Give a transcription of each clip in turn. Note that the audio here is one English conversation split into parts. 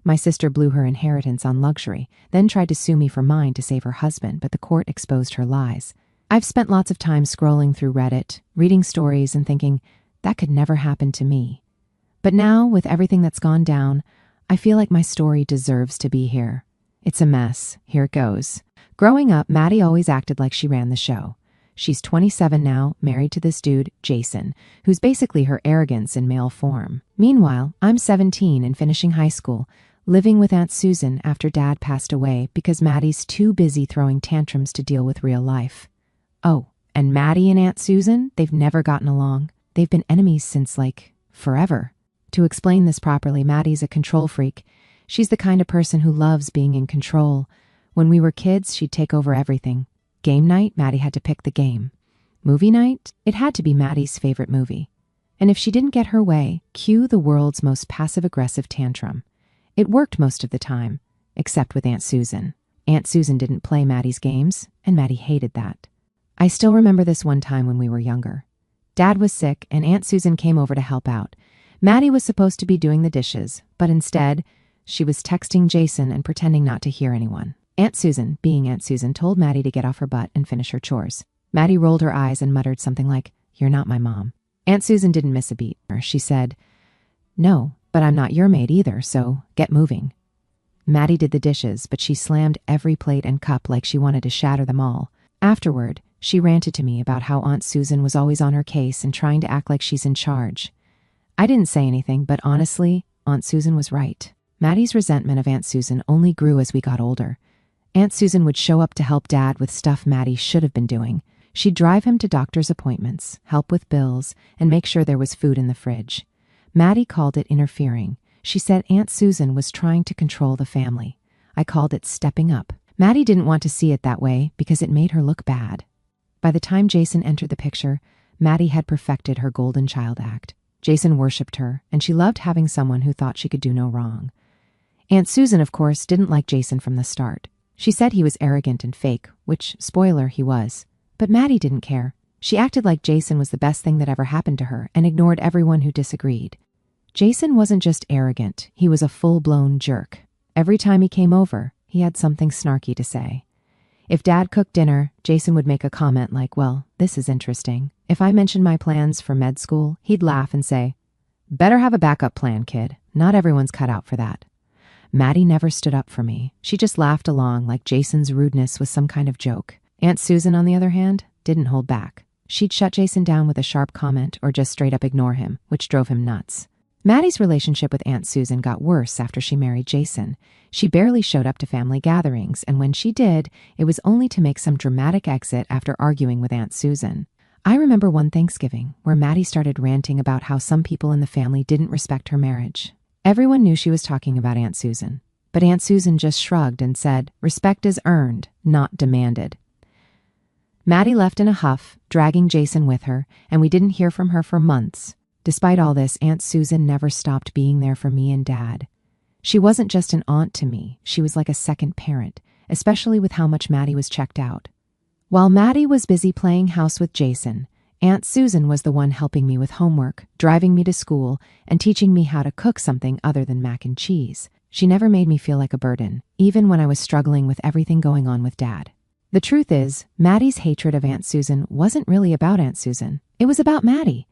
My sister blew her inheritance on luxury, then tried to sue me for mine to save her husband, but the court exposed her lies. I've spent lots of time scrolling through Reddit, reading stories and thinking, that could never happen to me. But now, with everything that's gone down, I feel like my story deserves to be here. It's a mess. Here it goes. Growing up, Maddie always acted like she ran the show. She's 27 now, married to this dude, Jason, who's basically her arrogance in male form. Meanwhile, I'm 17 and finishing high school, living with Aunt Susan after Dad passed away because Maddie's too busy throwing tantrums to deal with real life. Oh, and Maddie and Aunt Susan, they've never gotten along. They've been enemies since, forever. To explain this properly, Maddie's a control freak. She's the kind of person who loves being in control. When we were kids, she'd take over everything. Game night, Maddie had to pick the game. Movie night, it had to be Maddie's favorite movie. And if she didn't get her way, cue the world's most passive-aggressive tantrum. It worked most of the time, except with Aunt Susan. Aunt Susan didn't play Maddie's games, and Maddie hated that. I still remember this one time when we were younger. Dad was sick, and Aunt Susan came over to help out. Maddie was supposed to be doing the dishes, but instead, she was texting Jason and pretending not to hear anyone. Aunt Susan, being Aunt Susan, told Maddie to get off her butt and finish her chores. Maddie rolled her eyes and muttered something like, "You're not my mom." Aunt Susan didn't miss a beat. She said, "No, but I'm not your maid either, so get moving." Maddie did the dishes, but she slammed every plate and cup like she wanted to shatter them all. Afterward, she ranted to me about how Aunt Susan was always on her case and trying to act like she's in charge. I didn't say anything, but honestly, Aunt Susan was right. Maddie's resentment of Aunt Susan only grew as we got older. Aunt Susan would show up to help Dad with stuff Maddie should have been doing. She'd drive him to doctor's appointments, help with bills, and make sure there was food in the fridge. Maddie called it interfering. She said Aunt Susan was trying to control the family. I called it stepping up. Maddie didn't want to see it that way because it made her look bad. By the time Jason entered the picture, Maddie had perfected her golden child act. Jason worshipped her, and she loved having someone who thought she could do no wrong. Aunt Susan, of course, didn't like Jason from the start. She said he was arrogant and fake, which, spoiler, he was. But Maddie didn't care. She acted like Jason was the best thing that ever happened to her and ignored everyone who disagreed. Jason wasn't just arrogant, he was a full-blown jerk. Every time he came over, he had something snarky to say. If Dad cooked dinner, Jason would make a comment like, "Well, this is interesting." If I mentioned my plans for med school, he'd laugh and say, "Better have a backup plan, kid. Not everyone's cut out for that." Maddie never stood up for me. She just laughed along like Jason's rudeness was some kind of joke. Aunt Susan, on the other hand, didn't hold back. She'd shut Jason down with a sharp comment or just straight up ignore him, which drove him nuts. Maddie's relationship with Aunt Susan got worse after she married Jason. She barely showed up to family gatherings, and when she did, it was only to make some dramatic exit after arguing with Aunt Susan. I remember one Thanksgiving where Maddie started ranting about how some people in the family didn't respect her marriage. Everyone knew she was talking about Aunt Susan, but Aunt Susan just shrugged and said, "Respect is earned, not demanded." Maddie left in a huff, dragging Jason with her, and we didn't hear from her for months. Despite all this, Aunt Susan never stopped being there for me and Dad. She wasn't just an aunt to me, she was like a second parent, especially with how much Maddie was checked out. While Maddie was busy playing house with Jason, Aunt Susan was the one helping me with homework, driving me to school, and teaching me how to cook something other than mac and cheese. She never made me feel like a burden, even when I was struggling with everything going on with Dad. The truth is, Maddie's hatred of Aunt Susan wasn't really about Aunt Susan. It was about Maddie.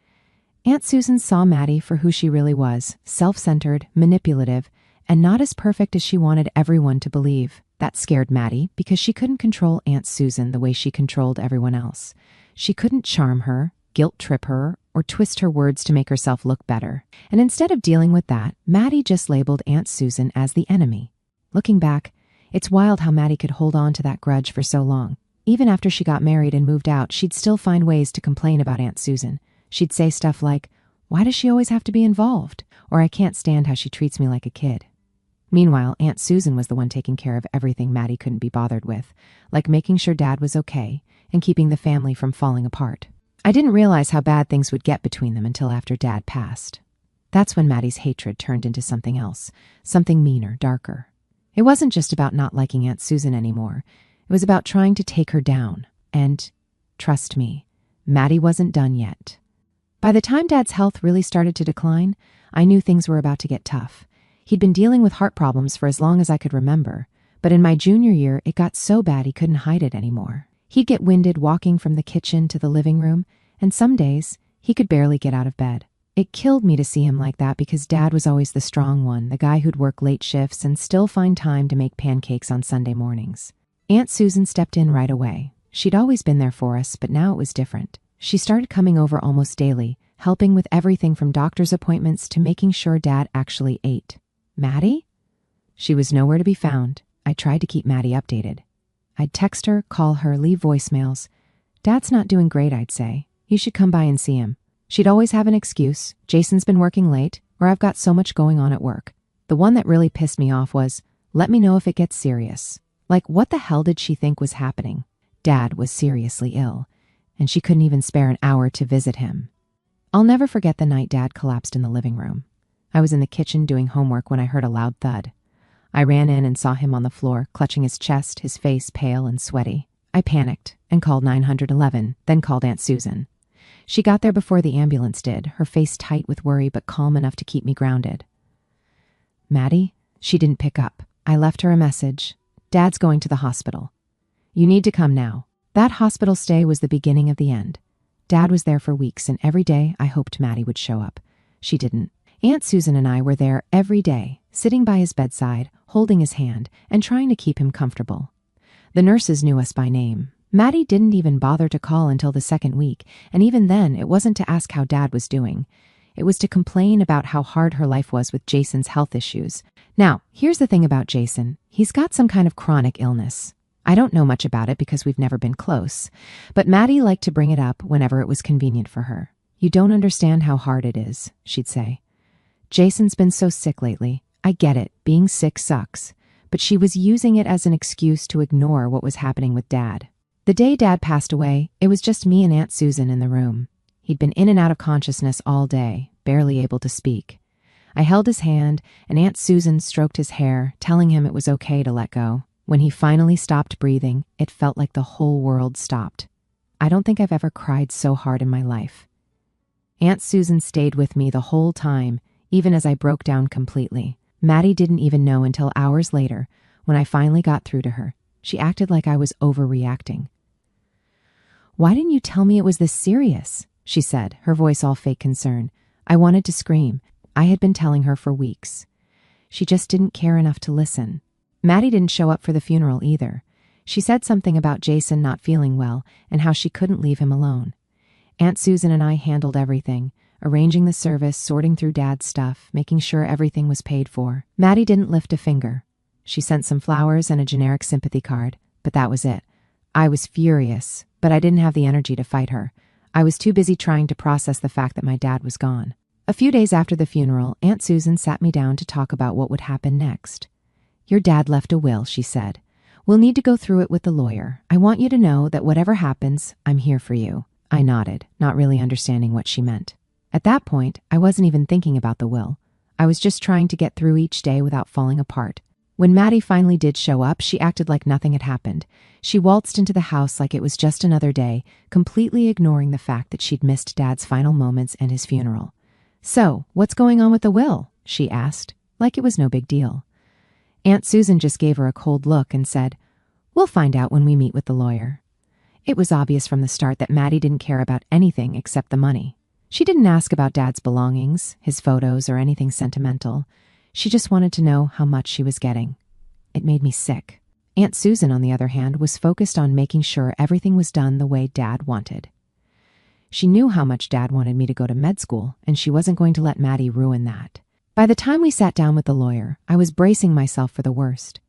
Aunt Susan saw Maddie for who she really was, self-centered, manipulative, and not as perfect as she wanted everyone to believe. That scared Maddie because she couldn't control Aunt Susan the way she controlled everyone else. She couldn't charm her, guilt-trip her, or twist her words to make herself look better. And instead of dealing with that, Maddie just labeled Aunt Susan as the enemy. Looking back, it's wild how Maddie could hold on to that grudge for so long. Even after she got married and moved out, she'd still find ways to complain about Aunt Susan. She'd say stuff like, "Why does she always have to be involved?" Or, "I can't stand how she treats me like a kid." Meanwhile, Aunt Susan was the one taking care of everything Maddie couldn't be bothered with, like making sure Dad was okay and keeping the family from falling apart. I didn't realize how bad things would get between them until after Dad passed. That's when Maddie's hatred turned into something else, something meaner, darker. It wasn't just about not liking Aunt Susan anymore. It was about trying to take her down. And, trust me, Maddie wasn't done yet. By the time Dad's health really started to decline, I knew things were about to get tough. He'd been dealing with heart problems for as long as I could remember, but in my junior year, it got so bad he couldn't hide it anymore. He'd get winded walking from the kitchen to the living room, and some days, he could barely get out of bed. It killed me to see him like that because Dad was always the strong one, the guy who'd work late shifts and still find time to make pancakes on Sunday mornings. Aunt Susan stepped in right away. She'd always been there for us, but now it was different. She started coming over almost daily, helping with everything from doctor's appointments to making sure Dad actually ate. Maddie? She was nowhere to be found. I tried to keep Maddie updated. I'd text her, call her, leave voicemails. Dad's not doing great, I'd say. You should come by and see him. She'd always have an excuse. Jason's been working late, or I've got so much going on at work. The one that really pissed me off was, let me know if it gets serious. Like, what the hell did she think was happening? Dad was seriously ill, and she couldn't even spare an hour to visit him. I'll never forget the night Dad collapsed in the living room. I was in the kitchen doing homework when I heard a loud thud. I ran in and saw him on the floor, clutching his chest, his face pale and sweaty. I panicked and called 911, then called Aunt Susan. She got there before the ambulance did, her face tight with worry but calm enough to keep me grounded. Maddie? She didn't pick up. I left her a message. Dad's going to the hospital. You need to come now. That hospital stay was the beginning of the end. Dad was there for weeks, and every day I hoped Maddie would show up. She didn't. Aunt Susan and I were there every day, sitting by his bedside, holding his hand, and trying to keep him comfortable. The nurses knew us by name. Maddie didn't even bother to call until the second week, and even then it wasn't to ask how Dad was doing. It was to complain about how hard her life was with Jason's health issues. Now, here's the thing about Jason. He's got some kind of chronic illness. I don't know much about it because we've never been close, but Maddie liked to bring it up whenever it was convenient for her. You don't understand how hard it is, she'd say. Jason's been so sick lately. I get it, being sick sucks, but she was using it as an excuse to ignore what was happening with Dad. The day Dad passed away, it was just me and Aunt Susan in the room. He'd been in and out of consciousness all day, barely able to speak. I held his hand, and Aunt Susan stroked his hair, telling him it was okay to let go. When he finally stopped breathing, it felt like the whole world stopped. I don't think I've ever cried so hard in my life. Aunt Susan stayed with me the whole time, even as I broke down completely. Maddie didn't even know until hours later, when I finally got through to her. She acted like I was overreacting. Why didn't you tell me it was this serious? She said, her voice all fake concern. I wanted to scream. I had been telling her for weeks. She just didn't care enough to listen. Maddie didn't show up for the funeral either. She said something about Jason not feeling well and how she couldn't leave him alone. Aunt Susan and I handled everything, arranging the service, sorting through Dad's stuff, making sure everything was paid for. Maddie didn't lift a finger. She sent some flowers and a generic sympathy card, but that was it. I was furious, but I didn't have the energy to fight her. I was too busy trying to process the fact that my dad was gone. A few days after the funeral, Aunt Susan sat me down to talk about what would happen next. Your dad left a will, she said. We'll need to go through it with the lawyer. I want you to know that whatever happens, I'm here for you. I nodded, not really understanding what she meant. At that point, I wasn't even thinking about the will. I was just trying to get through each day without falling apart. When Maddie finally did show up, she acted like nothing had happened. She waltzed into the house like it was just another day, completely ignoring the fact that she'd missed Dad's final moments and his funeral. So, what's going on with the will? She asked, like it was no big deal. Aunt Susan just gave her a cold look and said, We'll find out when we meet with the lawyer. It was obvious from the start that Maddie didn't care about anything except the money. She didn't ask about Dad's belongings, his photos, or anything sentimental. She just wanted to know how much she was getting. It made me sick. Aunt Susan, on the other hand, was focused on making sure everything was done the way Dad wanted. She knew how much Dad wanted me to go to med school, and she wasn't going to let Maddie ruin that. By the time we sat down with the lawyer, I was bracing myself for the worst.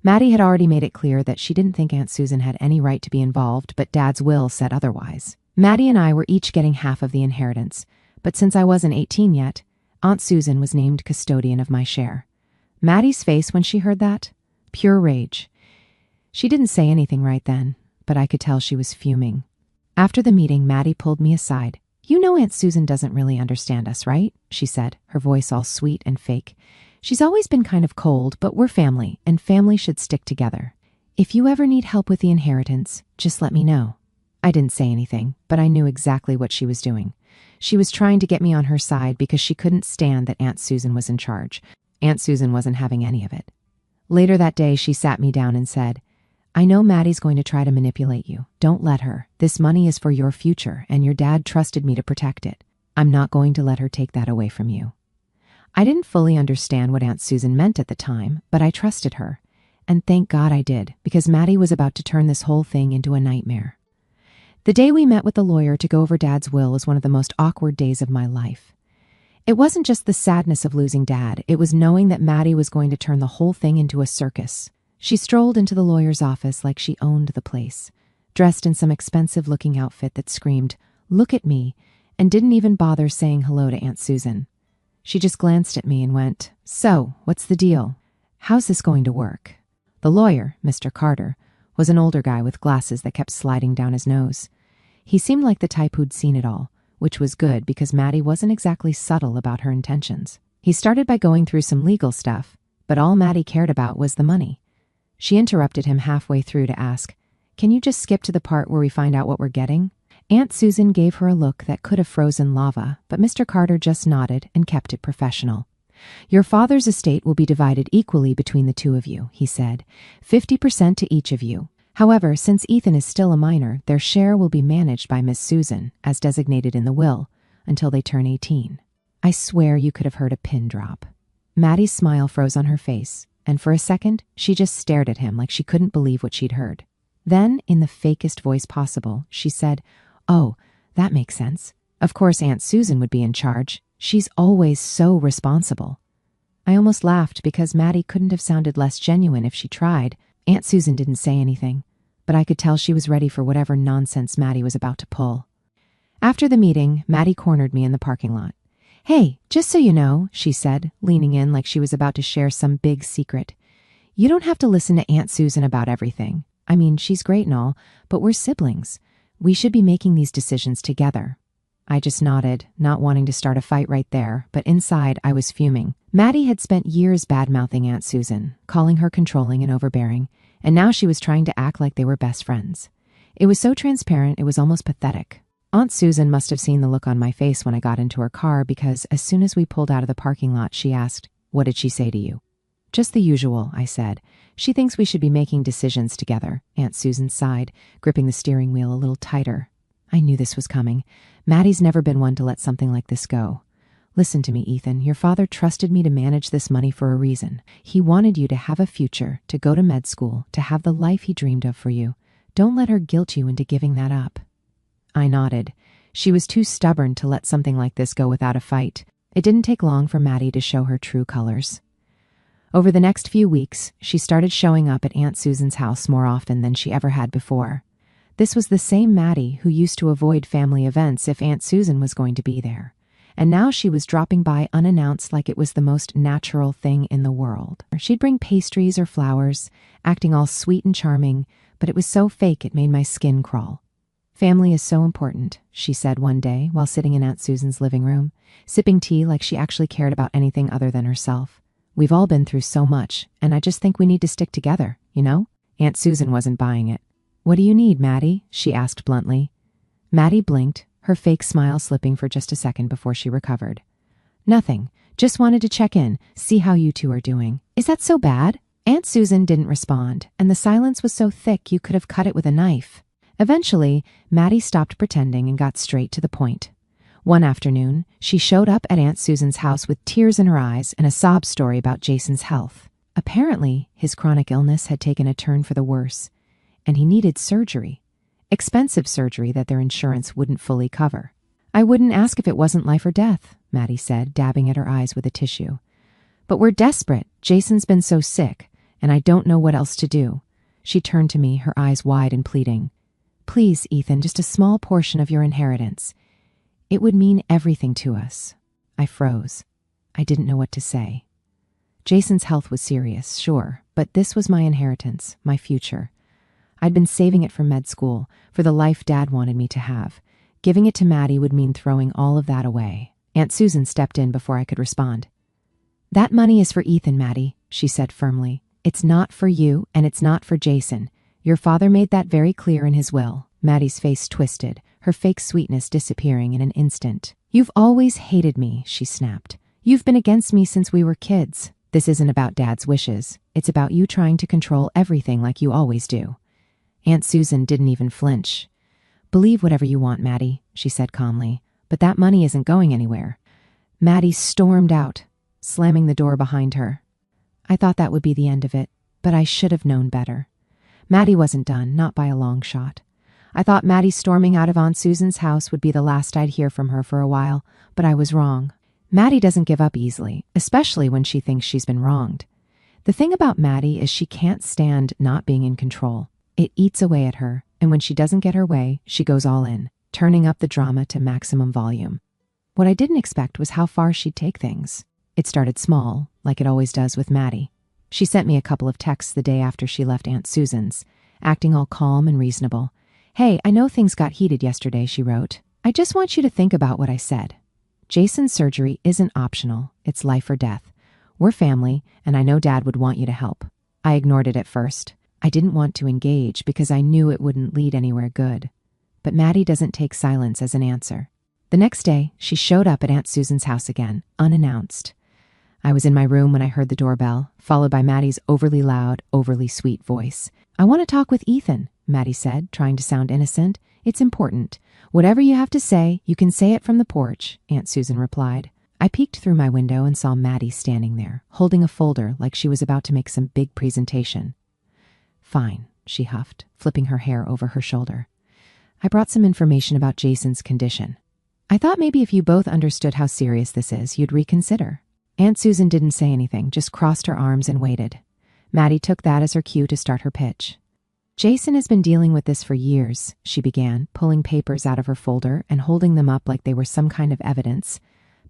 Maddie had already made it clear that she didn't think Aunt Susan had any right to be involved, but Dad's will said otherwise. Maddie and I were each getting half of the inheritance, but since I wasn't 18 yet, Aunt Susan was named custodian of my share. Maddie's face when she heard that? Pure rage. She didn't say anything right then, but I could tell she was fuming. After the meeting, Maddie pulled me aside. You know Aunt Susan doesn't really understand us, right? She said, her voice all sweet and fake. She's always been kind of cold, but we're family, and family should stick together. If you ever need help with the inheritance, just let me know. I didn't say anything, but I knew exactly what she was doing. She was trying to get me on her side because she couldn't stand that Aunt Susan was in charge. Aunt Susan wasn't having any of it. Later that day, she sat me down and said, I know Maddie's going to try to manipulate you. Don't let her. This money is for your future, and your dad trusted me to protect it. I'm not going to let her take that away from you. I didn't fully understand what Aunt Susan meant at the time, but I trusted her. And thank God I did, because Maddie was about to turn this whole thing into a nightmare. The day we met with the lawyer to go over Dad's will was one of the most awkward days of my life. It wasn't just the sadness of losing Dad, it was knowing that Maddie was going to turn the whole thing into a circus. She strolled into the lawyer's office like she owned the place, dressed in some expensive-looking outfit that screamed, "Look at me," and didn't even bother saying hello to Aunt Susan. She just glanced at me and went, "So, what's the deal? How's this going to work?" The lawyer, Mr. Carter, was an older guy with glasses that kept sliding down his nose. He seemed like the type who'd seen it all, which was good because Maddie wasn't exactly subtle about her intentions. He started by going through some legal stuff, but all Maddie cared about was the money. She interrupted him halfway through to ask, "Can you just skip to the part where we find out what we're getting?" Aunt Susan gave her a look that could have frozen lava, but Mr. Carter just nodded and kept it professional. "Your father's estate will be divided equally between the two of you," he said, 50% to each of you. However, since Ethan is still a minor, their share will be managed by Miss Susan, as designated in the will, until they turn 18. I swear you could have heard a pin drop. Maddie's smile froze on her face, and for a second, she just stared at him like she couldn't believe what she'd heard. Then, in the fakest voice possible, she said, "Oh, that makes sense. Of course Aunt Susan would be in charge. She's always so responsible." I almost laughed because Maddie couldn't have sounded less genuine if she tried. Aunt Susan didn't say anything, but I could tell she was ready for whatever nonsense Maddie was about to pull. After the meeting, Maddie cornered me in the parking lot. "Hey, just so you know," she said, leaning in like she was about to share some big secret, "you don't have to listen to Aunt Susan about everything. I mean, she's great and all, but we're siblings. We should be making these decisions together." I just nodded, not wanting to start a fight right there, but inside I was fuming. Maddie had spent years bad-mouthing Aunt Susan, calling her controlling and overbearing, and now she was trying to act like they were best friends. It was so transparent, it was almost pathetic. Aunt Susan must have seen the look on my face when I got into her car because as soon as we pulled out of the parking lot, she asked, "What did she say to you?" "Just the usual," I said. "She thinks we should be making decisions together." Aunt Susan sighed, gripping the steering wheel a little tighter. I knew this was coming. Maddie's never been one to let something like this go. "Listen to me, Ethan. Your father trusted me to manage this money for a reason. He wanted you to have a future, to go to med school, to have the life he dreamed of for you. Don't let her guilt you into giving that up." I nodded. She was too stubborn to let something like this go without a fight. It didn't take long for Maddie to show her true colors. Over the next few weeks, she started showing up at Aunt Susan's house more often than she ever had before. This was the same Maddie who used to avoid family events if Aunt Susan was going to be there. And now she was dropping by unannounced like it was the most natural thing in the world. She'd bring pastries or flowers, acting all sweet and charming, but it was so fake it made my skin crawl. "Family is so important," she said one day while sitting in Aunt Susan's living room, sipping tea like she actually cared about anything other than herself. "We've all been through so much, and I just think we need to stick together, you know?" Aunt Susan wasn't buying it. "What do you need, Maddie?" she asked bluntly. Maddie blinked, her fake smile slipping for just a second before she recovered. "Nothing. Just wanted to check in, see how you two are doing." "Is that so bad?" Aunt Susan didn't respond, and the silence was so thick you could have cut it with a knife. Eventually, Maddie stopped pretending and got straight to the point. One afternoon, she showed up at Aunt Susan's house with tears in her eyes and a sob story about Jason's health. Apparently, his chronic illness had taken a turn for the worse, and he needed surgery. Expensive surgery that their insurance wouldn't fully cover. "I wouldn't ask if it wasn't life or death," Maddie said, dabbing at her eyes with a tissue. "But we're desperate. Jason's been so sick, and I don't know what else to do." She turned to me, her eyes wide and pleading. "Please, Ethan, just a small portion of your inheritance. It would mean everything to us." I froze. I didn't know what to say. Jason's health was serious, sure, but this was my inheritance, my future. I'd been saving it for med school, for the life Dad wanted me to have. Giving it to Maddie would mean throwing all of that away. Aunt Susan stepped in before I could respond. "That money is for Ethan, Maddie," she said firmly. "It's not for you, and it's not for Jason. Your father made that very clear in his will." Maddie's face twisted, her fake sweetness disappearing in an instant. "You've always hated me," she snapped. "You've been against me since we were kids. This isn't about Dad's wishes. It's about you trying to control everything like you always do." Aunt Susan didn't even flinch. "Believe whatever you want, Maddie," she said calmly, "but that money isn't going anywhere." Maddie stormed out, slamming the door behind her. I thought that would be the end of it, but I should have known better. Maddie wasn't done, not by a long shot. I thought Maddie storming out of Aunt Susan's house would be the last I'd hear from her for a while, but I was wrong. Maddie doesn't give up easily, especially when she thinks she's been wronged. The thing about Maddie is she can't stand not being in control. It eats away at her, and when she doesn't get her way, she goes all in, turning up the drama to maximum volume. What I didn't expect was how far she'd take things. It started small, like it always does with Maddie. She sent me a couple of texts the day after she left Aunt Susan's, acting all calm and reasonable. "Hey, I know things got heated yesterday," she wrote. "I just want you to think about what I said. Jason's surgery isn't optional. It's life or death. We're family, and I know Dad would want you to help." I ignored it at first. I didn't want to engage because I knew it wouldn't lead anywhere good. But Maddie doesn't take silence as an answer. The next day, she showed up at Aunt Susan's house again, unannounced. I was in my room when I heard the doorbell, followed by Maddie's overly loud, overly sweet voice. "I want to talk with Ethan," Maddie said, trying to sound innocent. "It's important. Whatever you have to say, you can say it from the porch," Aunt Susan replied. I peeked through my window and saw Maddie standing there, holding a folder like she was about to make some big presentation. "Fine," she huffed, flipping her hair over her shoulder. "I brought some information about Jason's condition. I thought maybe if you both understood how serious this is, you'd reconsider." Aunt Susan didn't say anything, just crossed her arms and waited. Maddie took that as her cue to start her pitch. "Jason has been dealing with this for years," she began, pulling papers out of her folder and holding them up like they were some kind of evidence.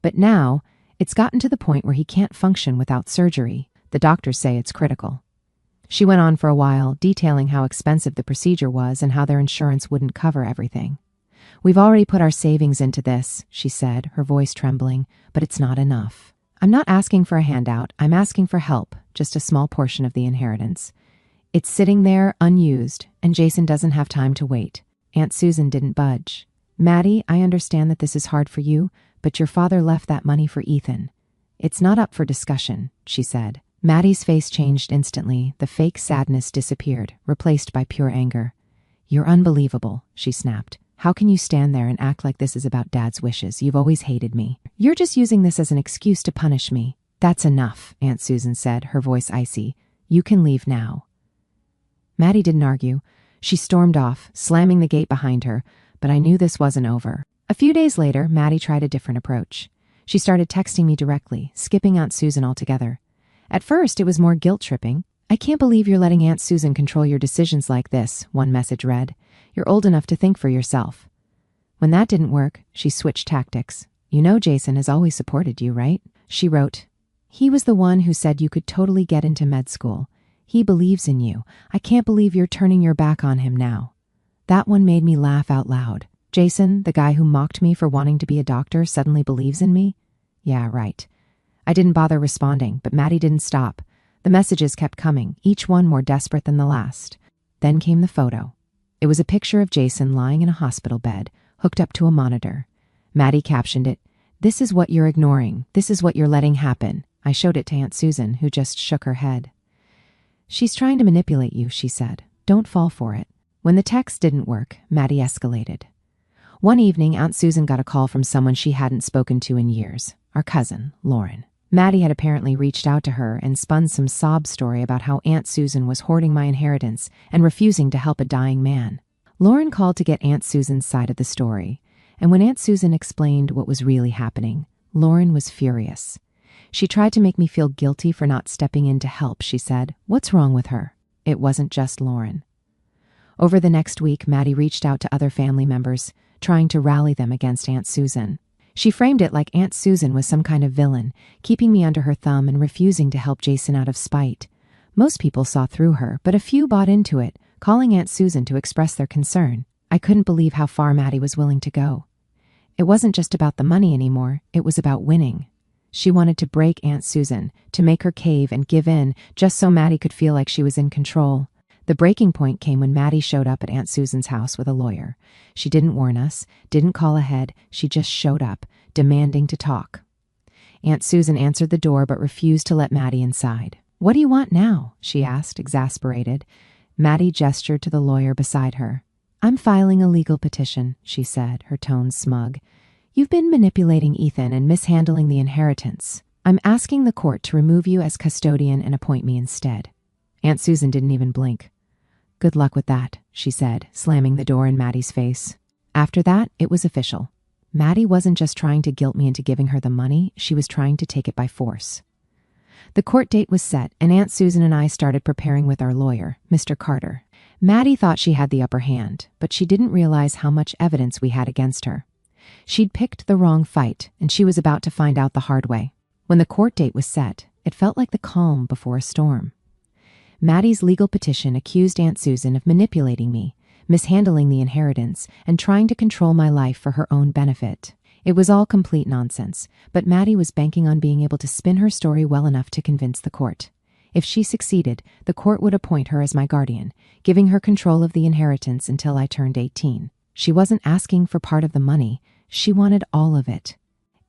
"But now, it's gotten to the point where he can't function without surgery. The doctors say it's critical." She went on for a while, detailing how expensive the procedure was and how their insurance wouldn't cover everything. "We've already put our savings into this," she said, her voice trembling, "but it's not enough. I'm not asking for a handout, I'm asking for help, just a small portion of the inheritance. It's sitting there unused, and Jason doesn't have time to wait." Aunt Susan didn't budge. "Maddie, I understand that this is hard for you, but your father left that money for Ethan. It's not up for discussion," she said. Maddie's face changed instantly. The fake sadness disappeared, replaced by pure anger. "You're unbelievable," she snapped. "How can you stand there and act like this is about Dad's wishes? You've always hated me. You're just using this as an excuse to punish me." "That's enough," Aunt Susan said, her voice icy. "You can leave now." Maddie didn't argue. She stormed off, slamming the gate behind her, but I knew this wasn't over. A few days later, Maddie tried a different approach. She started texting me directly, skipping Aunt Susan altogether. At first, it was more guilt-tripping. "I can't believe you're letting Aunt Susan control your decisions like this," one message read. "You're old enough to think for yourself." When that didn't work, she switched tactics. "You know Jason has always supported you, right?" She wrote, "He was the one who said you could totally get into med school. He believes in you. I can't believe you're turning your back on him now." That one made me laugh out loud. Jason, the guy who mocked me for wanting to be a doctor, suddenly believes in me? Yeah, right. I didn't bother responding, but Maddie didn't stop. The messages kept coming, each one more desperate than the last. Then came the photo. It was a picture of Jason lying in a hospital bed, hooked up to a monitor. Maddie captioned it, "This is what you're ignoring. This is what you're letting happen." I showed it to Aunt Susan, who just shook her head. "She's trying to manipulate you," she said. "Don't fall for it." When the text didn't work, Maddie escalated. One evening, Aunt Susan got a call from someone she hadn't spoken to in years, our cousin, Lauren. Maddie had apparently reached out to her and spun some sob story about how Aunt Susan was hoarding my inheritance and refusing to help a dying man. Lauren called to get Aunt Susan's side of the story, and when Aunt Susan explained what was really happening, Lauren was furious. She tried to make me feel guilty for not stepping in to help, she said. What's wrong with her? It wasn't just Lauren. Over the next week, Maddie reached out to other family members, trying to rally them against Aunt Susan. She framed it like Aunt Susan was some kind of villain, keeping me under her thumb and refusing to help Jason out of spite. Most people saw through her, but a few bought into it, calling Aunt Susan to express their concern. I couldn't believe how far Maddie was willing to go. It wasn't just about the money anymore, it was about winning. She wanted to break Aunt Susan, to make her cave and give in, just so Maddie could feel like she was in control. The breaking point came when Maddie showed up at Aunt Susan's house with a lawyer. She didn't warn us, didn't call ahead, she just showed up, demanding to talk. Aunt Susan answered the door but refused to let Maddie inside. "What do you want now?" she asked, exasperated. Maddie gestured to the lawyer beside her. "I'm filing a legal petition," she said, her tone smug. "You've been manipulating Ethan and mishandling the inheritance. I'm asking the court to remove you as custodian and appoint me instead." Aunt Susan didn't even blink. "Good luck with that," she said, slamming the door in Maddie's face. After that, it was official. Maddie wasn't just trying to guilt me into giving her the money, she was trying to take it by force. The court date was set, and Aunt Susan and I started preparing with our lawyer, Mr. Carter. Maddie thought she had the upper hand, but she didn't realize how much evidence we had against her. She'd picked the wrong fight, and she was about to find out the hard way. When the court date was set, it felt like the calm before a storm. Maddie's legal petition accused Aunt Susan of manipulating me, mishandling the inheritance, and trying to control my life for her own benefit. It was all complete nonsense, but Maddie was banking on being able to spin her story well enough to convince the court. If she succeeded, the court would appoint her as my guardian, giving her control of the inheritance until I turned 18. She wasn't asking for part of the money, she wanted all of it.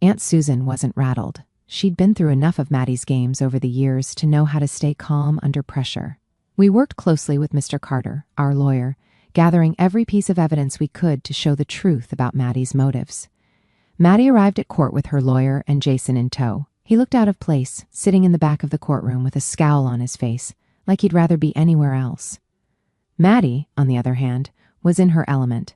Aunt Susan wasn't rattled. She'd been through enough of Maddie's games over the years to know how to stay calm under pressure. We worked closely with Mr. Carter, our lawyer, gathering every piece of evidence we could to show the truth about Maddie's motives. Maddie arrived at court with her lawyer and Jason in tow. He looked out of place, sitting in the back of the courtroom with a scowl on his face, like he'd rather be anywhere else. Maddie, on the other hand, was in her element.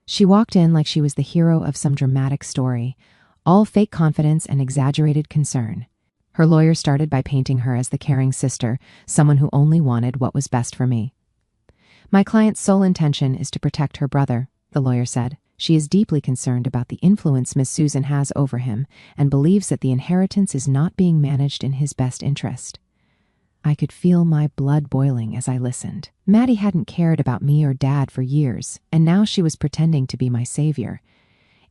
She walked in like she was the hero of some dramatic story, all fake confidence and exaggerated concern. Her lawyer started by painting her as the caring sister, someone who only wanted what was best for me. "My client's sole intention is to protect her brother," the lawyer said. "She is deeply concerned about the influence Miss Susan has over him and believes that the inheritance is not being managed in his best interest." I could feel my blood boiling as I listened. Maddie hadn't cared about me or Dad for years, and now she was pretending to be my savior.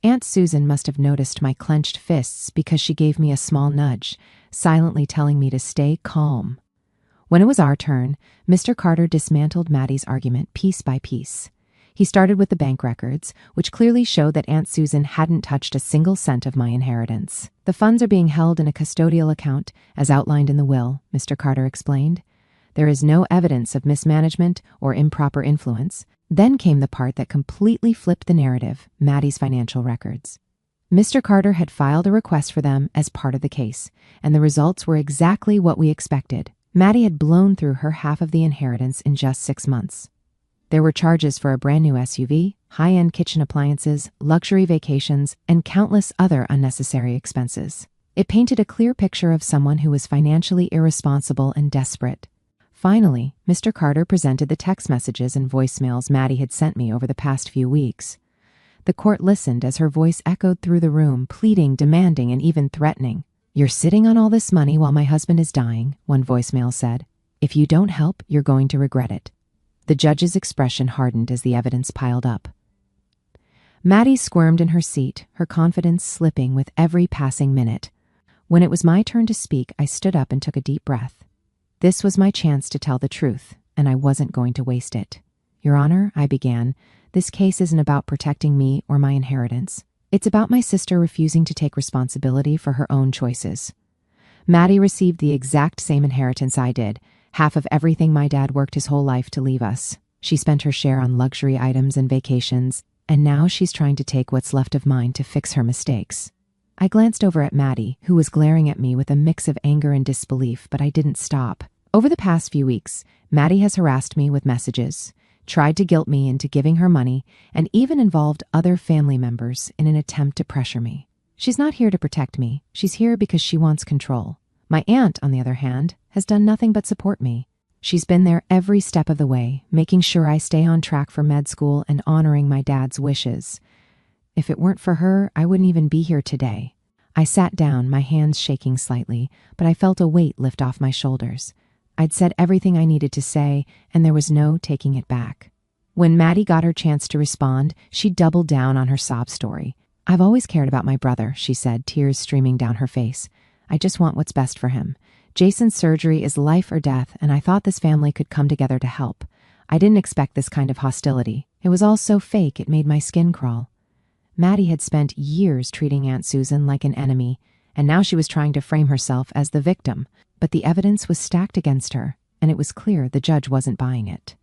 Aunt Susan must have noticed my clenched fists because she gave me a small nudge, silently telling me to stay calm. When it was our turn, Mr. Carter dismantled Maddie's argument piece by piece. He started with the bank records, which clearly showed that Aunt Susan hadn't touched a single cent of my inheritance. "The funds are being held in a custodial account, as outlined in the will," Mr. Carter explained. "There is no evidence of mismanagement or improper influence." Then came the part that completely flipped the narrative, Maddie's financial records. Mr. Carter had filed a request for them as part of the case, and the results were exactly what we expected. Maddie had blown through her half of the inheritance in just 6 months. There were charges for a brand new SUV, high-end kitchen appliances, luxury vacations, and countless other unnecessary expenses. It painted a clear picture of someone who was financially irresponsible and desperate. Finally, Mr. Carter presented the text messages and voicemails Maddie had sent me over the past few weeks. The court listened as her voice echoed through the room, pleading, demanding, and even threatening. "You're sitting on all this money while my husband is dying," one voicemail said. "If you don't help, you're going to regret it." The judge's expression hardened as the evidence piled up. Maddie squirmed in her seat, her confidence slipping with every passing minute. When it was my turn to speak, I stood up and took a deep breath. This was my chance to tell the truth, and I wasn't going to waste it. "Your Honor," I began, "this case isn't about protecting me or my inheritance. It's about my sister refusing to take responsibility for her own choices. Maddie received the exact same inheritance I did, half of everything my dad worked his whole life to leave us. She spent her share on luxury items and vacations, and now she's trying to take what's left of mine to fix her mistakes." I glanced over at Maddie, who was glaring at me with a mix of anger and disbelief, but I didn't stop. Over the past few weeks, Maddie has harassed me with messages, tried to guilt me into giving her money, and even involved other family members in an attempt to pressure me. She's not here to protect me. She's here because she wants control. My aunt, on the other hand, has done nothing but support me. She's been there every step of the way, making sure I stay on track for med school and honoring my dad's wishes. If it weren't for her, I wouldn't even be here today. I sat down, my hands shaking slightly, but I felt a weight lift off my shoulders. I'd said everything I needed to say, and there was no taking it back. When Maddie got her chance to respond, she doubled down on her sob story. "I've always cared about my brother," she said, tears streaming down her face. "I just want what's best for him. Jason's surgery is life or death, and I thought this family could come together to help. I didn't expect this kind of hostility. It was all so fake it made my skin crawl." Maddie had spent years treating Aunt Susan like an enemy, and now she was trying to frame herself as the victim. But the evidence was stacked against her, and it was clear the judge wasn't buying it.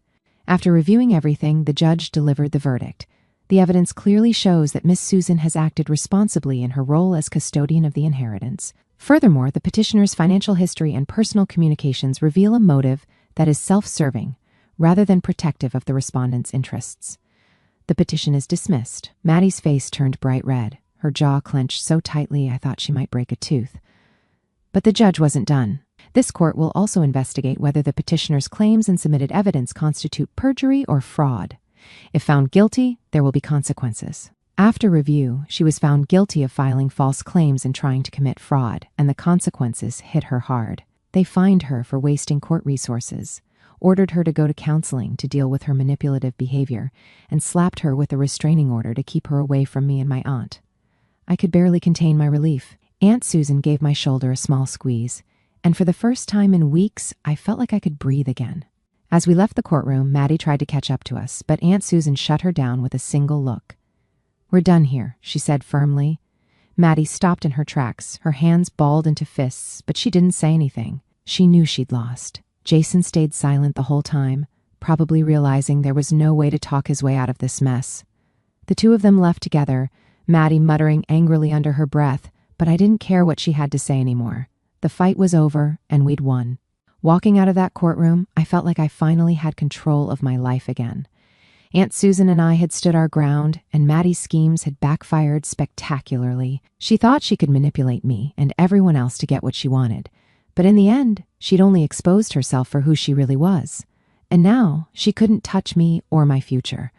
After reviewing everything, the judge delivered the verdict. The evidence clearly shows that Miss Susan has acted responsibly in her role as custodian of the inheritance. Furthermore, the petitioner's financial history and personal communications reveal a motive that is self-serving, rather than protective of the respondent's interests. The petition is dismissed. Maddie's face turned bright red. Her jaw clenched so tightly I thought she might break a tooth. But the judge wasn't done. This court will also investigate whether the petitioner's claims and submitted evidence constitute perjury or fraud. If found guilty, there will be consequences. After review, she was found guilty of filing false claims and trying to commit fraud, and the consequences hit her hard. They fined her for wasting court resources, ordered her to go to counseling to deal with her manipulative behavior, and slapped her with a restraining order to keep her away from me and my aunt. I could barely contain my relief. Aunt Susan gave my shoulder a small squeeze, and for the first time in weeks, I felt like I could breathe again. As we left the courtroom, Maddie tried to catch up to us, but Aunt Susan shut her down with a single look. "We're done here," she said firmly. Maddie stopped in her tracks, her hands balled into fists, but she didn't say anything. She knew she'd lost. Jason stayed silent the whole time, probably realizing there was no way to talk his way out of this mess. The two of them left together, Maddie muttering angrily under her breath, but I didn't care what she had to say anymore. The fight was over, and we'd won. Walking out of that courtroom, I felt like I finally had control of my life again. Aunt Susan and I had stood our ground, and Maddie's schemes had backfired spectacularly. She thought she could manipulate me and everyone else to get what she wanted. But in the end, she'd only exposed herself for who she really was. And now, she couldn't touch me or my future.